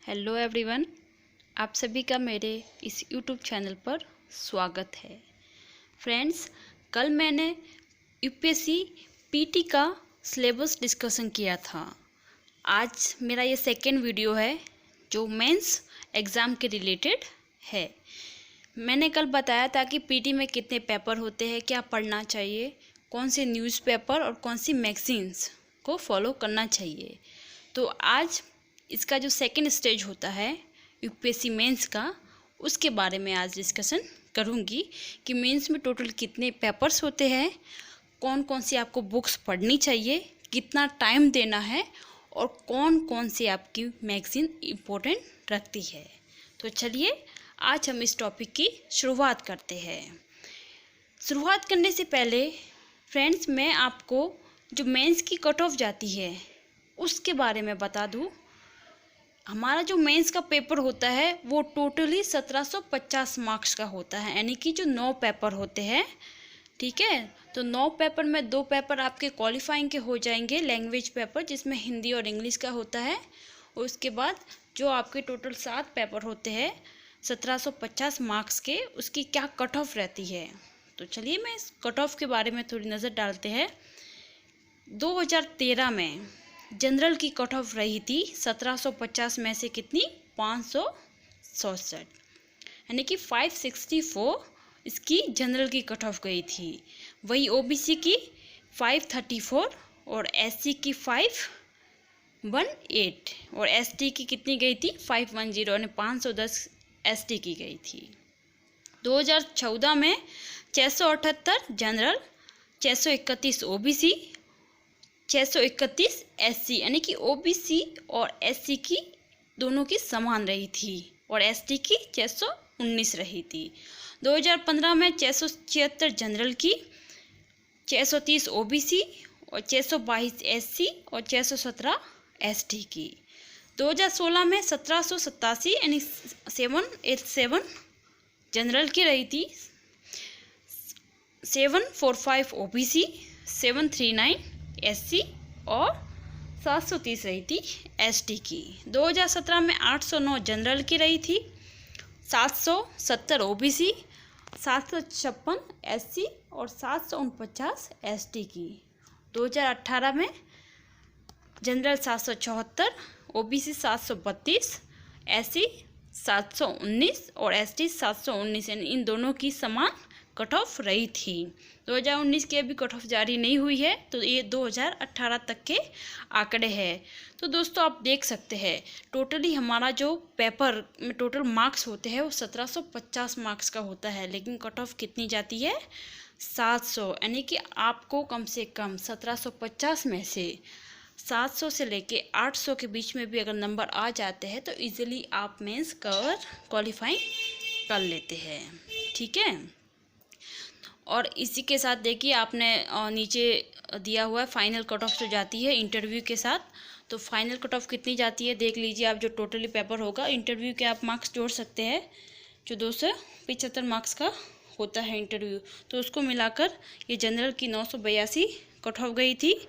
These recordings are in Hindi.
हेलो एवरीवन, आप सभी का मेरे इस यूट्यूब चैनल पर स्वागत है। फ्रेंड्स, कल मैंने यूपीएससी पीटी का सिलेबस डिस्कशन किया था। आज मेरा ये सेकेंड वीडियो है जो मेंस एग्ज़ाम के रिलेटेड है। मैंने कल बताया था कि पीटी में कितने पेपर होते हैं, क्या पढ़ना चाहिए, कौन से न्यूज़पेपर और कौन सी मैगजीन्स को फॉलो करना चाहिए। तो आज इसका जो सेकंड स्टेज होता है यूपीएससी मेंस का, उसके बारे में आज डिस्कशन करूंगी कि मेंस में टोटल कितने पेपर्स होते हैं, कौन कौन सी आपको बुक्स पढ़नी चाहिए, कितना टाइम देना है और कौन कौन सी आपकी मैगज़ीन इम्पोर्टेंट रखती है। तो चलिए आज हम इस टॉपिक की शुरुआत करते हैं। शुरुआत करने से पहले फ्रेंड्स, मैं आपको जो मेंस की कट ऑफ जाती है उसके बारे में बता दूं। हमारा जो मेंस का पेपर होता है वो टोटली 1750 मार्क्स का होता है, यानी कि जो 9 पेपर होते हैं। ठीक है, तो 9 पेपर में 2 पेपर आपके क्वालिफाइंग के हो जाएंगे, लैंग्वेज पेपर जिसमें हिंदी और इंग्लिश का होता है। उसके बाद जो आपके टोटल 7 पेपर होते हैं 1750 मार्क्स के, उसकी क्या कट ऑफ रहती है। तो चलिए मैं इस कट ऑफ के बारे में थोड़ी नज़र डालते हैं। 2013 में जनरल की कट ऑफ रही थी 1750 में से कितनी, 567, यानी कि 564 इसकी जनरल की कट ऑफ गई थी। वही ओबीसी की 534 और एससी की 518 और एसटी की कितनी गई थी, 510, यानी 510 एसटी की गई थी। 2014 में 678 जनरल, 631 ओबीसी, 631 एससी, यानी कि ओबीसी और एससी की दोनों की समान रही थी और एसटी की 619 रही थी। 2015 में 676 जनरल की, 630 ओबीसी और 622 एससी और 617 एसटी की। 2016 में 1787 यानी 787 जनरल की रही थी, 745 ओबीसी, 739 एससी और 730 रही थी एसटी की। 2017 में 809 जनरल की रही थी, 770 ओबीसी, 756 एससी और 749 एसटी की। 2018 में जनरल 774, ओबीसी 732, एससी 719 और एसटी 719, यानी इन दोनों की समान कट ऑफ रही थी। 2019 की अभी कट ऑफ जारी नहीं हुई है, तो ये 2018 तक के आंकड़े हैं। तो दोस्तों आप देख सकते हैं टोटली हमारा जो पेपर में टोटल मार्क्स होते हैं वो 1750 मार्क्स का होता है, लेकिन कट ऑफ कितनी जाती है, 700, यानी कि आपको कम से कम 1750 में से 700 से लेके 800 के बीच में भी अगर नंबर आ जाते हैं तो इजीली आप मेंस कवर क्वालिफाई कर लेते हैं। ठीक है, और इसी के साथ देखिए आपने नीचे दिया हुआ है फाइनल कट ऑफ जो जाती है इंटरव्यू के साथ। तो फाइनल कट ऑफ कितनी जाती है देख लीजिए आप। जो टोटली पेपर होगा इंटरव्यू के आप मार्क्स जोड़ सकते हैं, जो 275 मार्क्स का होता है इंटरव्यू, तो उसको मिलाकर ये जनरल की 982 कट ऑफ गई थी।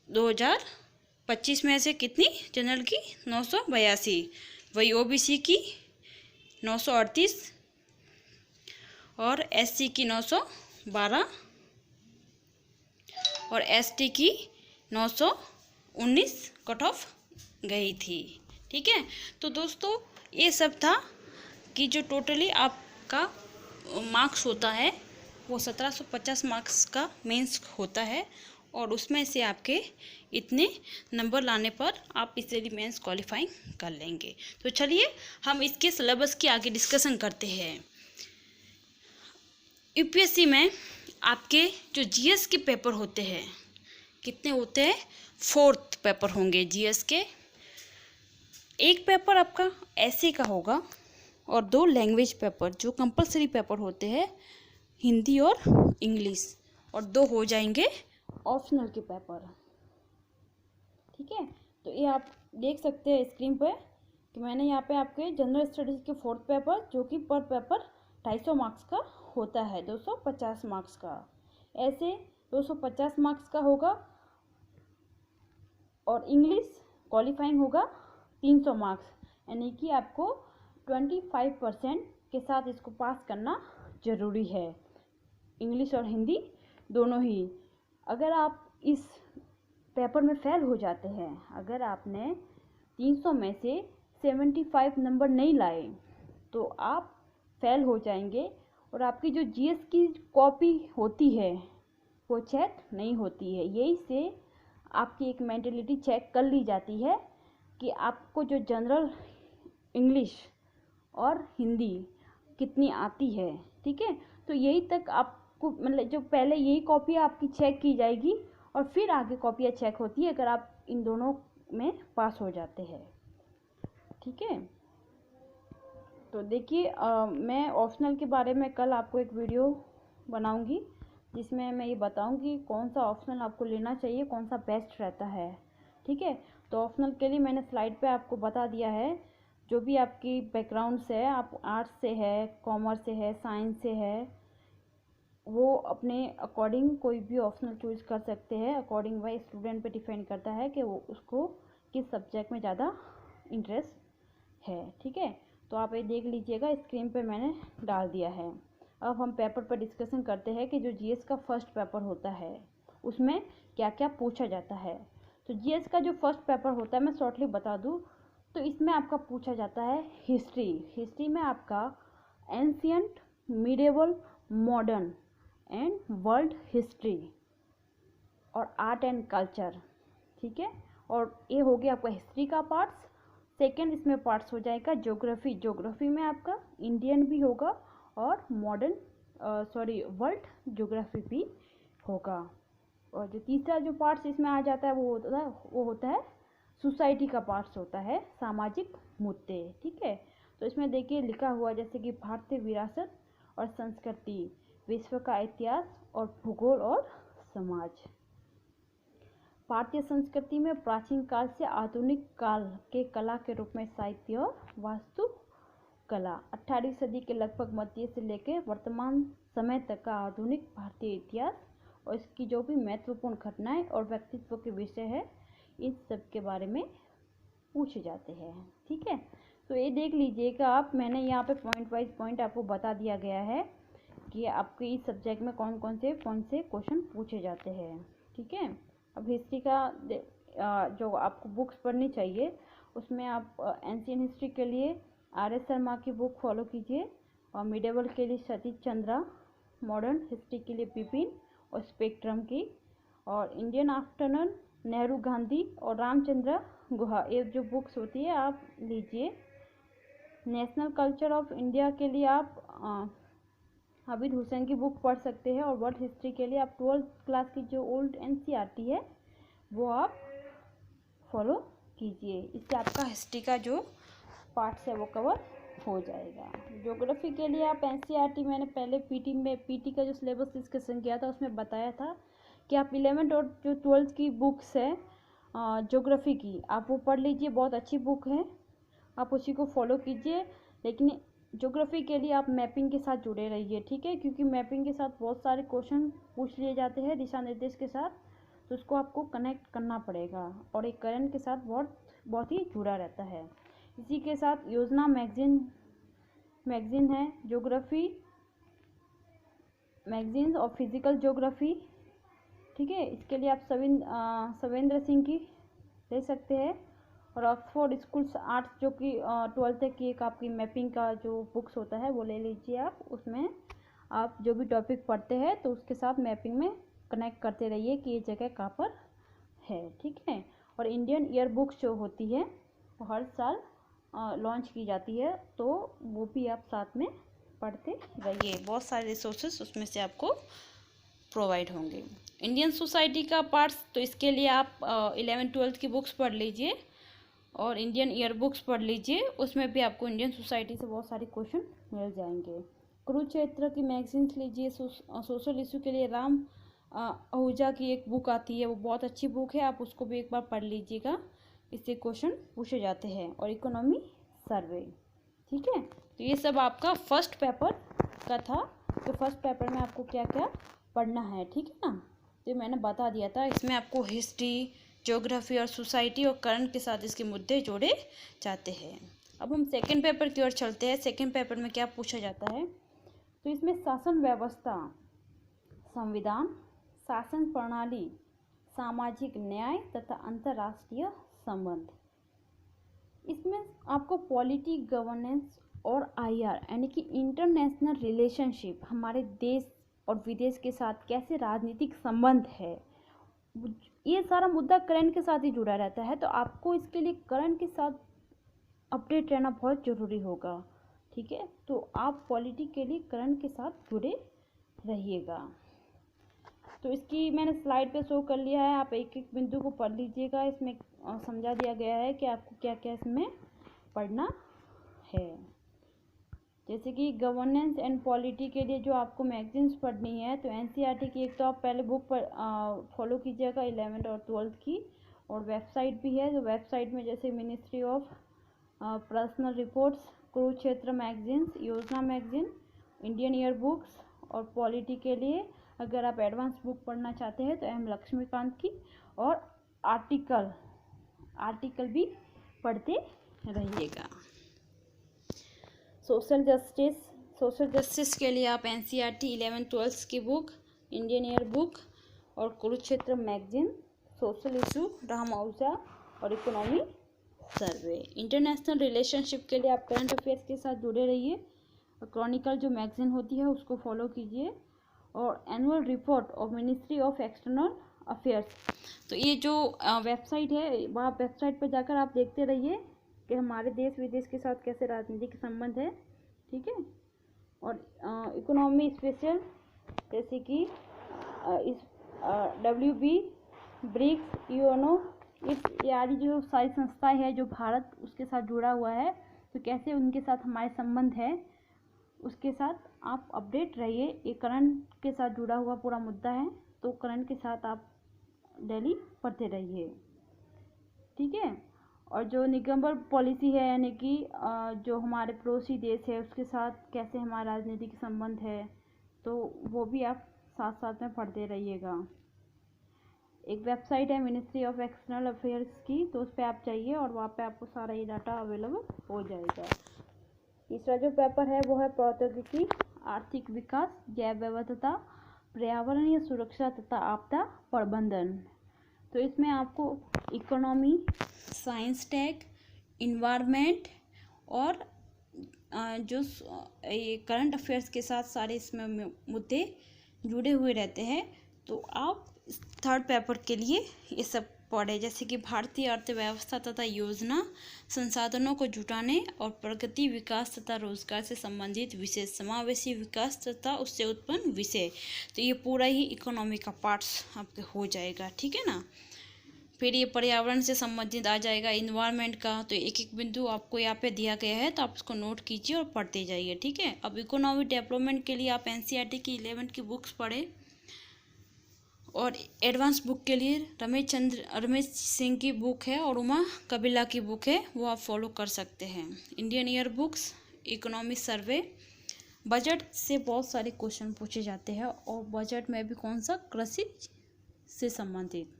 2025 में से कितनी, जनरल की 982, वही ओबीसी की 938 और एससी की 912 और एसटी की 919 कट ऑफ गई थी। ठीक है, तो दोस्तों ये सब था कि जो टोटली आपका मार्क्स होता है वो 1750 मार्क्स का मेंस होता है, और उसमें से आपके इतने नंबर लाने पर आप इजीली मेंस क्वालिफाइंग कर लेंगे। तो चलिए हम इसके सिलेबस की आगे डिस्कशन करते हैं। यूपीएससी में आपके जो जीएस के पेपर होते हैं कितने होते हैं, 4 पेपर होंगे जीएस के। एक पेपर आपका ऐसे का होगा और 2 लैंग्वेज पेपर जो कंपलसरी पेपर होते हैं, हिंदी और इंग्लिश, और 2 हो जाएंगे ऑप्शनल के पेपर। ठीक है, तो ये आप देख सकते हैं स्क्रीन पे कि मैंने यहाँ पे आपके जनरल स्टडीज़ के 4th पेपर, जो कि पर पेपर 250 मार्क्स का होता है, 250 मार्क्स का, ऐसे 250 मार्क्स का होगा। और इंग्लिश क्वालिफाइंग होगा 300 मार्क्स, यानी कि आपको 25% के साथ इसको पास करना ज़रूरी है, इंग्लिश और हिंदी दोनों ही। अगर आप इस पेपर में फेल हो जाते हैं, अगर आपने 300 में से 75 नंबर नहीं लाए तो आप फेल हो जाएंगे, और आपकी जो जीएस की कॉपी होती है वो चेक नहीं होती है। यही से आपकी एक मेंटलिटी चेक कर ली जाती है कि आपको जो जनरल इंग्लिश और हिंदी कितनी आती है, ठीक है। तो यही तक आपको मतलब जो पहले यही कॉपी आपकी चेक की जाएगी और फिर आगे कॉपियाँ चेक होती है, अगर आप इन दोनों में पास हो जाते हैं, ठीक है। तो देखिए मैं ऑप्शनल के बारे में कल आपको एक वीडियो बनाऊंगी जिसमें मैं ये बताऊंगी कौन सा ऑप्शनल आपको लेना चाहिए, कौन सा बेस्ट रहता है, ठीक है। तो ऑप्शनल के लिए मैंने स्लाइड पे आपको बता दिया है, जो भी आपकी बैकग्राउंड से है, आप आर्ट्स से है, कॉमर्स से है, साइंस से है, वो अपने अकॉर्डिंग कोई भी ऑप्शनल चूज़ कर सकते हैं। अकॉर्डिंग वाइज स्टूडेंट पे डिपेंड करता है कि वो उसको किस सब्जेक्ट में ज़्यादा इंटरेस्ट है, ठीक है। तो आप ये देख लीजिएगा, स्क्रीन पे मैंने डाल दिया है। अब हम पेपर पर डिस्कशन करते हैं कि जो जीएस का फर्स्ट पेपर होता है उसमें क्या क्या पूछा जाता है। तो जीएस का जो फर्स्ट पेपर होता है, मैं शॉर्टली बता दूँ तो इसमें आपका पूछा जाता है हिस्ट्री। हिस्ट्री में आपका ancient, medieval, modern and world history और आर्ट एंड कल्चर, ठीक है। और ये हो गया आपका हिस्ट्री का पार्ट्स। सेकंड इसमें पार्ट्स हो जाएगा ज्योग्राफी। ज्योग्राफी में आपका इंडियन भी होगा और मॉडर्न वर्ल्ड ज्योग्राफी भी होगा। और जो तीसरा जो पार्ट्स इसमें आ जाता है वो होता है सोसाइटी का पार्ट्स होता है, सामाजिक मुद्दे, ठीक है। तो इसमें देखिए लिखा हुआ जैसे कि भारतीय विरासत और संस्कृति, विश्व का इतिहास और भूगोल और समाज। भारतीय संस्कृति में प्राचीन काल से आधुनिक काल के कला के रूप में साहित्य और वास्तु कला, 18वीं सदी के लगभग मध्य से लेकर वर्तमान समय तक का आधुनिक भारतीय इतिहास और इसकी जो भी महत्वपूर्ण घटनाएं और व्यक्तित्व के विषय है, इन सब के बारे में पूछे जाते हैं, ठीक है। तो ये देख लीजिएगा आप, मैंने यहाँ पे पॉइंट वाइज पॉइंट आपको बता दिया गया है कि आपके इस सब्जेक्ट में कौन से क्वेश्चन पूछे जाते हैं, ठीक है। अब हिस्ट्री का जो आपको बुक्स पढ़नी चाहिए उसमें आप एंशियंट हिस्ट्री के लिए आर.एस. शर्मा की बुक फॉलो कीजिए, और मिडिवल के लिए सतीश चंद्रा, मॉडर्न हिस्ट्री के लिए बिपिन और स्पेक्ट्रम की, और इंडियन आफ्टरनून नेहरू गांधी और रामचंद्र गुहा, ये जो बुक्स होती है आप लीजिए। नेशनल कल्चर ऑफ इंडिया के लिए आप हामिद हुसैन की बुक पढ़ सकते हैं, और वर्ल्ड हिस्ट्री के लिए आप 12th क्लास की जो ओल्ड एनसीईआरटी है वो आप फॉलो कीजिए। इससे आपका हिस्ट्री का जो पार्ट्स है वो कवर हो जाएगा। ज्योग्राफी के लिए आप एनसीईआरटी, मैंने पहले पीटी का जो सिलेबस डिस्कशन किया था उसमें बताया था कि आप 11th और जो 12th की बुक्स है ज्योग्राफी की, आप वो पढ़ लीजिए, बहुत अच्छी बुक है, आप उसी को फॉलो कीजिए। लेकिन ज्योग्राफी के लिए आप मैपिंग के साथ जुड़े रहिए, ठीक है, क्योंकि मैपिंग के साथ बहुत सारे क्वेश्चन पूछ लिए जाते हैं दिशा निर्देश के साथ, तो उसको आपको कनेक्ट करना पड़ेगा, और एक करंट के साथ बहुत ही जुड़ा रहता है। इसी के साथ योजना मैगजीन है, ज्योग्राफी मैगजीन और फिजिकल ज्योग्राफी, ठीक है। इसके लिए आप सवेंद्र सिंह की ले सकते हैं, और ऑक्सफोर्ड स्कूल्स आर्ट्स जो कि 12th तक की एक आपकी मैपिंग का जो बुक्स होता है वो ले लीजिए आप। उसमें आप जो भी टॉपिक पढ़ते हैं तो उसके साथ मैपिंग में कनेक्ट करते रहिए कि ये जगह कहाँ पर है, ठीक है। और इंडियन ईयर बुक्स जो होती है वो हर साल लॉन्च की जाती है, तो वो भी आप साथ में पढ़ते रहिए, बहुत सारे रिसोर्सेस उसमें से आपको प्रोवाइड होंगे। इंडियन सोसाइटी का पार्ट्स, तो इसके लिए आप 11th 12th की बुक्स पढ़ लीजिए और इंडियन ईयर बुक्स पढ़ लीजिए, उसमें भी आपको इंडियन सोसाइटी से बहुत सारे क्वेश्चन मिल जाएंगे। कुरुक्षेत्र की मैगजीन्स लीजिए। सोशल इशू के लिए राम आहूजा की एक बुक आती है, वो बहुत अच्छी बुक है, आप उसको भी एक बार पढ़ लीजिएगा, इससे क्वेश्चन पूछे जाते हैं। और इकोनॉमी सर्वे, ठीक है। तो ये सब आपका फर्स्ट पेपर का था। तो फर्स्ट पेपर में आपको क्या क्या पढ़ना है, ठीक है ना, तो मैंने बता दिया था। इसमें आपको हिस्ट्री, ज्योग्राफी और सोसाइटी और करंट के साथ इसके मुद्दे जोड़े जाते हैं। अब हम सेकंड पेपर की ओर चलते हैं। सेकंड पेपर में क्या पूछा जाता है, तो इसमें शासन व्यवस्था, संविधान, शासन प्रणाली, सामाजिक न्याय तथा अंतर्राष्ट्रीय संबंध। इसमें आपको पॉलिटी, गवर्नेंस और आईआर यानी कि इंटरनेशनल रिलेशनशिप, हमारे देश और विदेश के साथ कैसे राजनीतिक संबंध है, ये सारा मुद्दा करंट के साथ ही जुड़ा रहता है। तो आपको इसके लिए करंट के साथ अपडेट रहना बहुत ज़रूरी होगा, ठीक है। तो आप पॉलिटी के लिए करंट के साथ जुड़े रहिएगा। तो इसकी मैंने स्लाइड पे शो कर लिया है, आप एक एक बिंदु को पढ़ लीजिएगा। इसमें समझा दिया गया है कि आपको क्या क्या इसमें पढ़ना है। जैसे कि गवर्नेंस एंड पॉलिटी के लिए जो आपको मैगजीन्स पढ़नी है, तो एनसीईआरटी की एक तो आप पहले बुक पर फॉलो कीजिएगा 11th और 12th की, और वेबसाइट भी है। तो वेबसाइट में जैसे ministry of personal reports, Kurukshetra magazines, योजना मैगजीन, इंडियन ईयर बुक्स, और पॉलिटी के लिए अगर आप एडवांस बुक पढ़ना चाहते हैं तो एम लक्ष्मीकांत की, और आर्टिकल भी पढ़ते रहिएगा। सोशल जस्टिस के लिए आप एनसीईआरटी 11th 12th की बुक, इंडियन ईयर बुक और कुरुक्षेत्र मैगजीन, सोशल इशू, रामौजा और इकोनॉमी सर्वे। इंटरनेशनल रिलेशनशिप के लिए आप करंट अफेयर्स के साथ जुड़े रहिए। क्रॉनिकल जो मैगजीन होती है उसको फॉलो कीजिए, और annual report of ministry of external affairs. तो ये जो वेबसाइट है, वहाँ वेबसाइट पर जाकर आप देखते रहिए कि हमारे देश विदेश के साथ कैसे राजनीतिक संबंध है, ठीक है। और इकोनॉमी स्पेशल, जैसे कि इस WB, ब्रिक्स, यूएनओ, इस आदि जो सारी संस्थाएं हैं जो भारत उसके साथ जुड़ा हुआ है, तो कैसे उनके साथ हमारे संबंध है, उसके साथ आप अपडेट रहिए। ये करंट के साथ जुड़ा हुआ पूरा मुद्दा है, तो करंट के साथ आप डेली पढ़ते रहिए, ठीक है। और जो निगमबर पॉलिसी है, यानी कि जो हमारे पड़ोसी देश है उसके साथ कैसे हमारा राजनीतिक संबंध है, तो वो भी आप साथ साथ में पढ़ते रहिएगा। एक वेबसाइट है मिनिस्ट्री ऑफ एक्सटर्नल अफेयर्स की, तो उस पर आप जाइए और वहाँ पे आपको सारा ये डाटा अवेलेबल हो जाएगा। तीसरा जो पेपर है वो है प्रौद्योगिकी, आर्थिक विकास, जैव विविधता, पर्यावरणीय सुरक्षा तथा आपदा प्रबंधन। तो इसमें आपको इकोनॉमी, साइंस टेक, इन्वायरमेंट और जो ये करंट अफेयर्स के साथ सारे इसमें मुद्दे जुड़े हुए रहते हैं। तो आप थर्ड पेपर के लिए ये सब पढ़े, जैसे कि भारतीय अर्थव्यवस्था तथा योजना, संसाधनों को जुटाने और प्रगति, विकास तथा रोजगार से संबंधित विषय, समावेशी विकास तथा उससे उत्पन्न विषय। तो ये पूरा ही इकोनॉमी का पार्ट्स आपके हो जाएगा, ठीक है ना। फिर ये पर्यावरण से संबंधित आ जाएगा, इन्वायरमेंट का। तो एक एक बिंदु आपको यहाँ पे दिया गया है, तो आप इसको नोट कीजिए और पढ़ते जाइए, ठीक है। अब इकोनॉमिक डेवलपमेंट के लिए आप एनसीईआरटी की 11th की बुक्स पढ़ें, और एडवांस बुक के लिए रमेश सिंह की बुक है और उमा कबिला की बुक है, वो आप फॉलो कर सकते हैं। इंडियन ईयर बुक्स, इकोनॉमी सर्वे। बजट से बहुत सारे क्वेश्चन पूछे जाते हैं, और बजट में भी कौन सा, कृषि से संबंधित।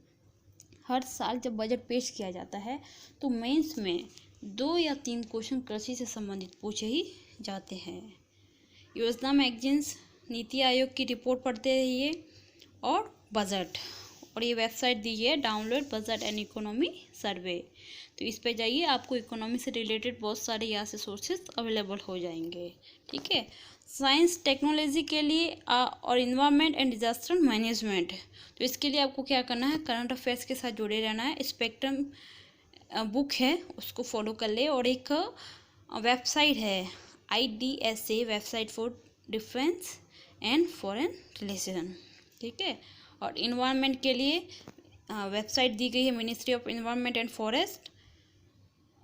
हर साल जब बजट पेश किया जाता है तो मेंस में 2 या 3 क्वेश्चन कृषि से संबंधित पूछे ही जाते हैं। योजना मैगजीन्स, नीति आयोग की रिपोर्ट पढ़ते रहिए, और बजट, और ये वेबसाइट दी है डाउनलोड बजट एंड इकोनॉमी सर्वे। तो इस पे जाइए, आपको इकोनॉमी से रिलेटेड बहुत सारे यहाँ से सोर्सेस अवेलेबल हो जाएंगे, ठीक है। साइंस टेक्नोलॉजी के लिए और इन्वायरमेंट एंड डिजास्टर मैनेजमेंट, तो इसके लिए आपको क्या करना है, करंट अफेयर्स के साथ जुड़े रहना है। स्पेक्ट्रम बुक है, उसको फॉलो कर ले। और एक वेबसाइट है IDSA, website for defence and foreign relation, ठीक है। और इन्वायरमेंट के लिए वेबसाइट दी गई है ministry of environment and forest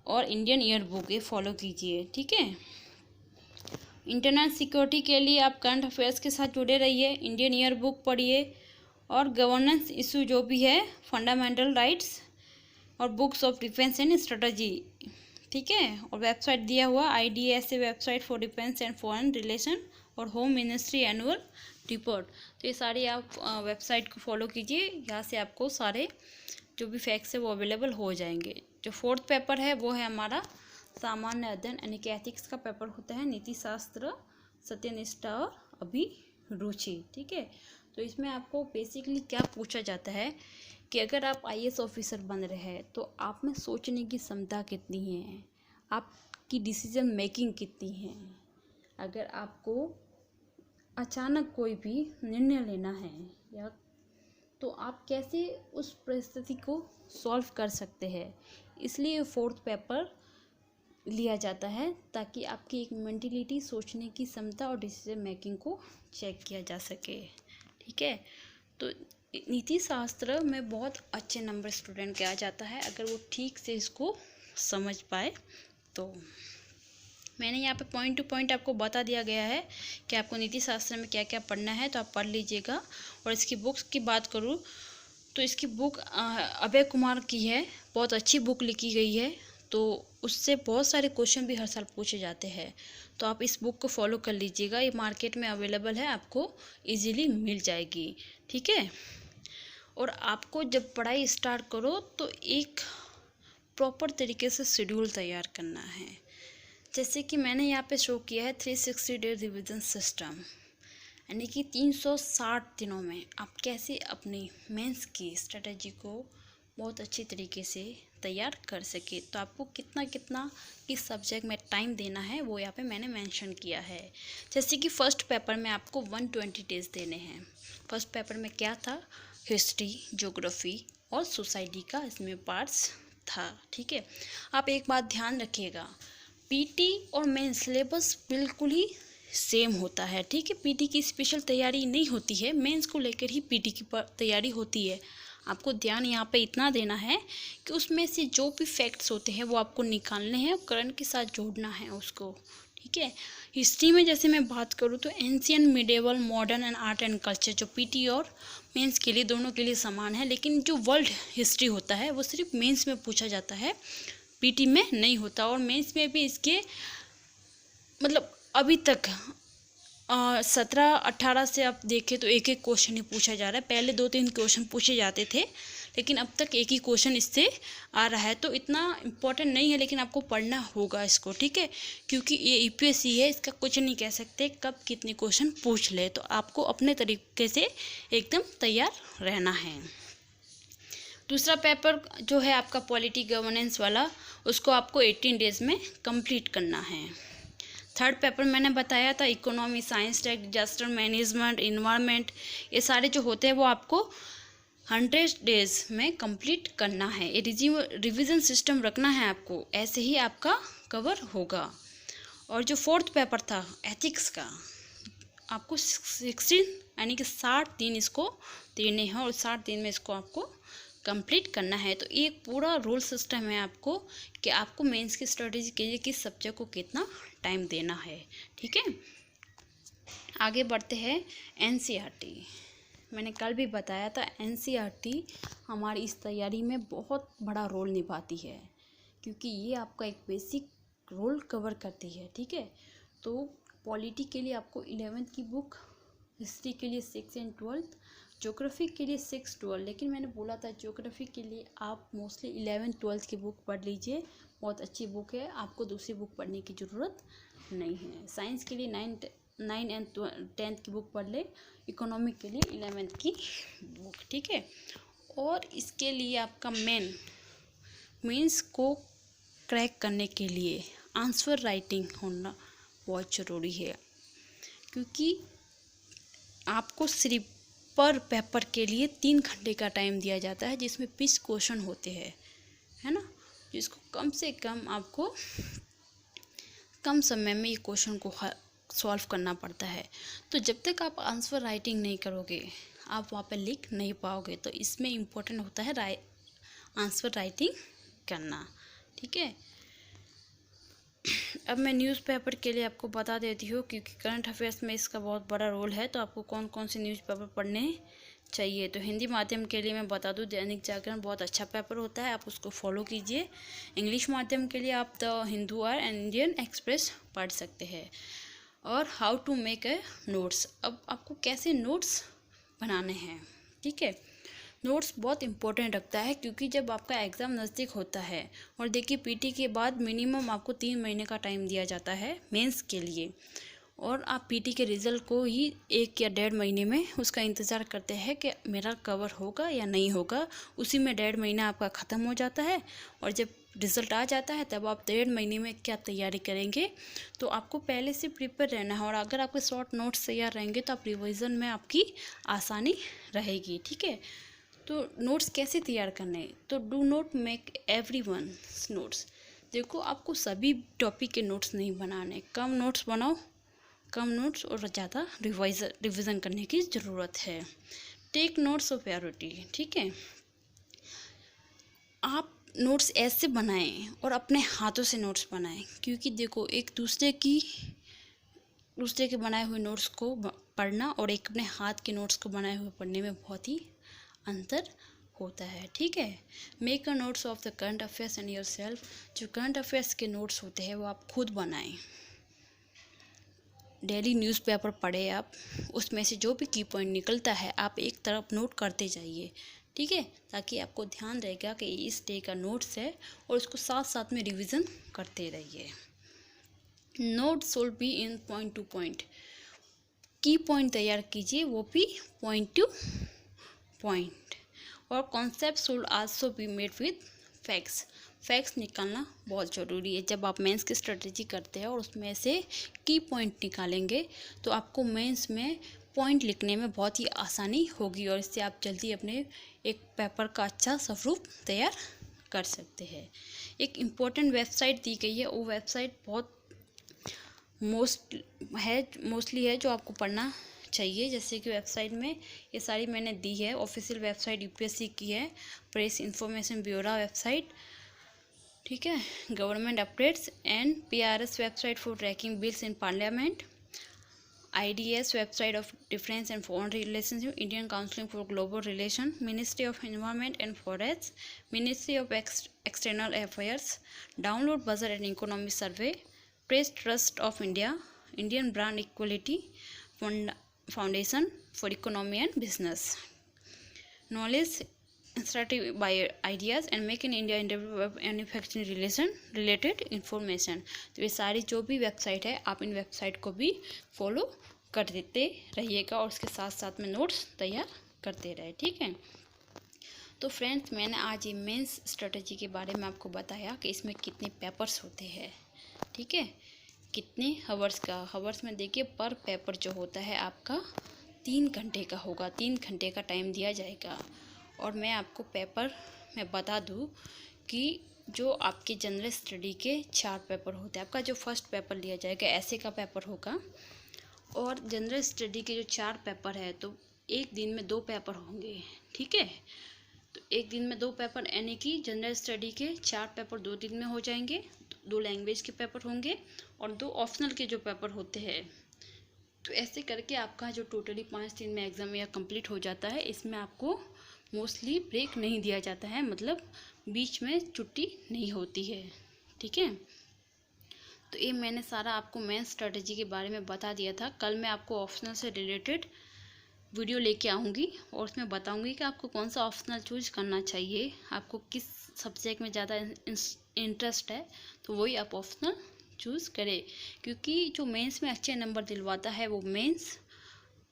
और इंडियन ईयर बुक, ये फॉलो कीजिए, ठीक है। इंटरनल सिक्योरिटी के लिए आप करंट अफेयर्स के साथ जुड़े रहिए, इंडियन ईयर बुक पढ़िए, और गवर्नेंस इशू जो भी है, फंडामेंटल राइट्स और books of defence and strategy, ठीक है। और वेबसाइट दिया हुआ IDSA, website for defence and foreign relation, और होम मिनिस्ट्री एनुअल रिपोर्ट। तो ये सारी आप वेबसाइट को फॉलो कीजिए, यहाँ से आपको सारे जो भी फैक्ट्स है वो अवेलेबल हो जाएंगे। जो फोर्थ पेपर है वो है हमारा सामान्य अध्ययन यानी कि एथिक्स का पेपर होता है, नीति शास्त्र, सत्यनिष्ठा और अभिरुचि। ठीक है, तो इसमें आपको बेसिकली क्या पूछा जाता है कि अगर आप आईएएस ऑफिसर बन रहे हैं तो आप में सोचने की क्षमता कितनी है, आपकी डिसीजन मेकिंग कितनी है। अगर आपको अचानक कोई भी निर्णय लेना है या तो आप कैसे उस परिस्थिति को सॉल्व कर सकते हैं, इसलिए फोर्थ पेपर लिया जाता है ताकि आपकी एक मेंटलिटी, सोचने की क्षमता और डिसीजन मेकिंग को चेक किया जा सके। ठीक है, तो नीति शास्त्र में बहुत अच्छे नंबर स्टूडेंट के आ जाता है अगर वो ठीक से इसको समझ पाए। तो मैंने यहाँ पे पॉइंट टू पॉइंट आपको बता दिया गया है कि आपको नीति शास्त्र में क्या क्या पढ़ना है, तो आप पढ़ लीजिएगा। और इसकी बुक्स की बात करूँ तो इसकी बुक अभय कुमार की है, बहुत अच्छी बुक लिखी गई है, तो उससे बहुत सारे क्वेश्चन भी हर साल पूछे जाते हैं। तो आप इस बुक को फॉलो कर लीजिएगा, ये मार्केट में अवेलेबल है, आपको इजीली मिल जाएगी। ठीक है, और आपको जब पढ़ाई स्टार्ट करो तो एक प्रॉपर तरीके से शेड्यूल तैयार करना है। जैसे कि मैंने यहाँ पे शो किया है 360 डे रिवीजन सिस्टम, यानी कि 360 दिनों में आप कैसे अपनी मेंस की स्ट्रेटजी को बहुत अच्छी तरीके से तैयार कर सके। तो आपको कितना कितना किस सब्जेक्ट में टाइम देना है वो यहाँ पे मैंने मेंशन किया है। जैसे कि फर्स्ट पेपर में आपको 120 डेज देने हैं। फर्स्ट पेपर में क्या था, हिस्ट्री, ज्योग्राफी और सोसाइटी का इसमें पार्ट्स था। ठीक है, आप एक बात ध्यान रखिएगा, पीटी और मेन सिलेबस बिल्कुल ही सेम होता है। ठीक है, पीटी की स्पेशल तैयारी नहीं होती है, मेंस को लेकर ही पीटी की तैयारी होती है। आपको ध्यान यहाँ पे इतना देना है कि उसमें से जो भी फैक्ट्स होते हैं वो आपको निकालने हैं और करंट के साथ जोड़ना है उसको। ठीक है, हिस्ट्री में जैसे मैं बात करूँ तो ancient, medieval, modern and art and culture, जो पीटी और मेंस के लिए दोनों के लिए समान है, लेकिन जो वर्ल्ड हिस्ट्री होता है वो सिर्फ मेंस में पूछा जाता है, पीटी में नहीं होता। और मेंस में भी इसके मतलब अभी तक 17-18 से आप देखें तो एक एक क्वेश्चन ही पूछा जा रहा है। पहले 2-3 क्वेश्चन पूछे जाते थे, लेकिन अब तक एक ही क्वेश्चन इससे आ रहा है। तो इतना इम्पोर्टेंट नहीं है, लेकिन आपको पढ़ना होगा इसको। ठीक है, क्योंकि ये यूपीएससी है, इसका कुछ नहीं कह सकते कब कितने क्वेश्चन पूछ ले, तो आपको अपने तरीके से एकदम तैयार रहना है। दूसरा पेपर जो है आपका पॉलिटी गवर्नेंस वाला, उसको आपको 18 डेज में कंप्लीट करना है। थर्ड पेपर मैंने बताया था economy, science, tech, disaster management, environment, ये सारे जो होते हैं वो आपको 100 डेज में कंप्लीट करना है। ये रिवीजन सिस्टम रखना है आपको, ऐसे ही आपका कवर होगा। और जो फोर्थ पेपर था एथिक्स का, आपको 16 यानी कि 60 दिन इसको देने हैं और 60 दिन में इसको आपको कंप्लीट करना है। तो एक पूरा रूल सिस्टम है आपको कि आपको मेंस की स्ट्रेटेजी के लिए किस सब्जेक्ट को कितना टाइम देना है। ठीक है, आगे बढ़ते हैं। एनसीईआरटी मैंने कल भी बताया था, एनसीईआरटी हमारी इस तैयारी में बहुत बड़ा रोल निभाती है, क्योंकि ये आपका एक बेसिक रोल कवर करती है। ठीक है, तो पॉलिटी के लिए आपको 11th की बुक, हिस्ट्री के लिए 6 एंड 12th, ज्योग्राफी के लिए 6-12, लेकिन मैंने बोला था ज्योग्राफी के लिए आप मोस्टली 11-12 की बुक पढ़ लीजिए, बहुत अच्छी बुक है, आपको दूसरी बुक पढ़ने की ज़रूरत नहीं है। साइंस के लिए 9 एंड 10th की बुक पढ़ ले, इकोनॉमिक के लिए 11th की बुक। ठीक है, और इसके लिए आपका मेंस को क्रैक करने के लिए आंसर राइटिंग होना बहुत ज़रूरी है, क्योंकि आपको सिर्फ पर पेपर के लिए 3 घंटे का टाइम दिया जाता है, जिसमें 20 क्वेश्चन होते हैं, है ना, जिसको कम से कम आपको कम समय में ये क्वेश्चन को सॉल्व करना पड़ता है। तो जब तक आप आंसर राइटिंग नहीं करोगे आप वहाँ पे लिख नहीं पाओगे। तो इसमें इम्पोर्टेंट होता है आंसर राइटिंग करना। ठीक है, अब मैं न्यूज़पेपर के लिए आपको बता देती हूँ, क्योंकि करंट अफेयर्स में इसका बहुत बड़ा रोल है। तो आपको कौन कौन से न्यूज़पेपर पढ़ने चाहिए, तो हिंदी माध्यम के लिए मैं बता दूँ, दैनिक जागरण बहुत अच्छा पेपर होता है, आप उसको फॉलो कीजिए। इंग्लिश माध्यम के लिए आप द हिंदू और इंडियन एक्सप्रेस पढ़ सकते हैं। और how to make a notes, अब आपको कैसे नोट्स बनाने हैं। ठीक है, नोट्स बहुत इम्पोर्टेंट रखता है, क्योंकि जब आपका एग्ज़ाम नज़दीक होता है, और देखिए पीटी के बाद मिनिमम आपको 3 महीने का टाइम दिया जाता है मेंस के लिए, और आप पीटी के रिज़ल्ट को ही 1 या 1.5 महीने में उसका इंतज़ार करते हैं कि मेरा कवर होगा या नहीं होगा। उसी में 1.5 महीना आपका ख़त्म हो जाता है, और जब रिज़ल्ट आ जाता है तब आप 1.5 महीने में क्या तैयारी करेंगे। तो आपको पहले से प्रिपेयर रहना है, और अगर आपके शॉर्ट नोट्स तैयार रहेंगे तो आप रिवीजन में आपकी आसानी रहेगी। ठीक है, तो नोट्स कैसे तैयार करने, तो do not make everyone's notes. देखो, आपको सभी टॉपिक के नोट्स नहीं बनाने, कम नोट्स बनाओ, कम नोट्स और ज़्यादा रिवीजन करने की ज़रूरत है। Take notes of priority. ठीक है, आप नोट्स ऐसे बनाएं और अपने हाथों से नोट्स बनाएं, क्योंकि देखो एक दूसरे के बनाए हुए नोट्स को पढ़ना और एक अपने हाथ के नोट्स को बनाए हुए पढ़ने में बहुत ही अंतर होता है। ठीक है, make a notes of the current affairs and your self. जो करंट अफेयर्स के नोट्स होते हैं वो आप खुद बनाएं। डेली न्यूज़पेपर पढ़े आप, उसमें से जो भी की पॉइंट निकलता है आप एक तरफ नोट करते जाइए। ठीक है, ताकि आपको ध्यान रहेगा कि इस डे का नोट्स है, और उसको साथ साथ में रिवीजन करते रहिए। Note should be in point two point. की पॉइंट तैयार कीजिए, वो भी पॉइंट टू पॉइंट। और concept should also be made with facts. Facts निकालना बहुत ज़रूरी है। जब आप मेंस की स्ट्रेटजी करते हैं और उसमें से की पॉइंट निकालेंगे तो आपको मेंस में पॉइंट लिखने में बहुत ही आसानी होगी, और इससे आप जल्दी अपने एक पेपर का अच्छा स्वरूप तैयार कर सकते हैं। एक इम्पोर्टेंट वेबसाइट दी गई है, वो वेबसाइट बहुत मोस्टली है जो आपको पढ़ना चाहिए। जैसे कि वेबसाइट में ये सारी मैंने दी है। ऑफिशियल वेबसाइट यूपीएससी की है, प्रेस इंफॉर्मेशन ब्यूरो वेबसाइट। ठीक है, government updates and PRS website for tracking bills in parliament, IDS website of defence and foreign relationship, Indian council for global relation, ministry of environment and forest, ministry of external affairs, download budget and economy survey, press trust of India, Indian brand equality foundation for economy and business, knowledge instructive by ideas and make in India manufacturing relation related information. तो ये सारी जो भी वेबसाइट है, आप इन वेबसाइट को भी फॉलो कर देते रहिएगा, और उसके साथ साथ में नोट्स तैयार करते रहे। ठीक है, तो फ्रेंड्स, मैंने आज ये मेंस स्ट्रेटजी के बारे में आपको बताया कि इसमें कितने पेपर्स होते हैं। ठीक है, कितने हवर्स में देखिए पर पेपर जो होता है आपका 3 घंटे का होगा, 3 घंटे का टाइम दिया जाएगा। और मैं आपको पेपर में बता दूं कि जो आपके जनरल स्टडी के 4 पेपर होते हैं। आपका जो फर्स्ट पेपर लिया जाएगा ऐसे का पेपर होगा, और जनरल स्टडी के जो 4 पेपर है तो एक दिन में 2 पेपर होंगे। ठीक है, तो एक दिन में 2 पेपर, यानी कि जनरल स्टडी के 4 पेपर 2 दिन में हो जाएंगे। 2 लैंग्वेज के पेपर होंगे और 2 ऑप्शनल के जो पेपर होते हैं। तो ऐसे करके आपका जो टोटली 5 दिन में एग्ज़ाम या कंप्लीट हो जाता है। इसमें आपको मोस्टली ब्रेक नहीं दिया जाता है, मतलब बीच में छुट्टी नहीं होती है। ठीक है, तो ये मैंने सारा आपको मेंस स्ट्रेटजी के बारे में बता दिया था। कल मैं आपको ऑप्शनल से रिलेटेड वीडियो लेके आऊँगी, और उसमें बताऊँगी कि आपको कौन सा ऑप्शनल चूज करना चाहिए, आपको किस सब्जेक्ट में ज़्यादा इंटरेस्ट है, तो वही आप ऑप्शनल चूज़ करें। क्योंकि जो मेंस में अच्छे नंबर दिलवाता है वो मेंस,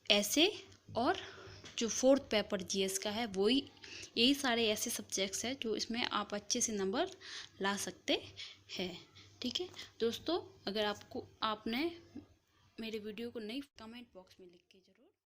ऐसे और जो 4th पेपर जीएस का है, वही यही सारे ऐसे सब्जेक्ट्स हैं जो इसमें आप अच्छे से नंबर ला सकते हैं। ठीक है दोस्तों, अगर आपने मेरे वीडियो को नहीं, कमेंट बॉक्स में लिख के ज़रूर